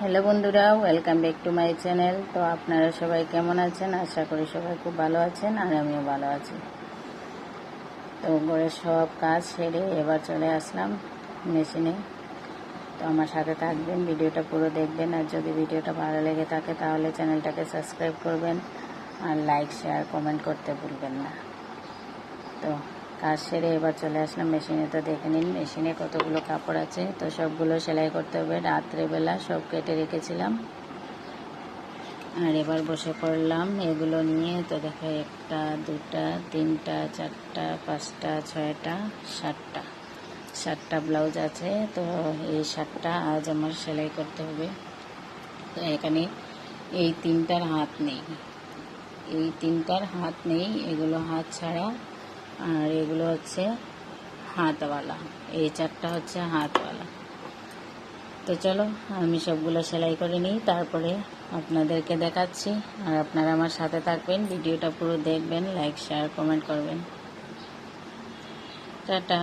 Hello বন্ধুরা, welcome back to my channel. তো আপনারা সবাই কেমন আছেন? আশা করি সবাই খুব ভালো আছেন, আর আমিও ভালো আছি। তো ঘরের সব কাজ সেরে এবার চলে আসলাম মেশিনে। তো আমার সাথে থাকবেন, ভিডিওটা পুরো দেখবেন, আর যদি ভিডিওটা ভালো লেগে থাকে তাহলে চ্যানেলটাকে সাবস্ক্রাইব করবেন, আর লাইক শেয়ার কমেন্ট করতে ভুলবেন না। তো কাজ সেরে এবার চলে আসলাম মেশিনে। তো দেখে নিন মেশিনে কতগুলো কাপড় আছে। তো সবগুলো সেলাই করতে হবে, রাত্রেবেলা সব কেটে রেখেছিলাম, আর এবার বসে পড়লাম এগুলো নিয়ে। তো দেখো, 1টা 2টা 3টা 4টা 5টা 6টা 7টা ব্লাউজ আছে। তো এই 7টা আজ আমার সেলাই করতে হবে। তো এখানে এই 3টার হাত নেই, এগুলো হাত ছাড়া, আর এগুলো হচ্ছে হাতওয়ালা। এই 4টা হচ্ছে হাতওয়ালা। তো চলো আমি সবগুলো সেলাই করে নিই, তারপরে আপনাদেরকে দেখাচ্ছি। আর আপনারা আমার সাথে থাকবেন, ভিডিওটা পুরো দেখবেন, লাইক শেয়ার কমেন্ট করবেন। টাটা।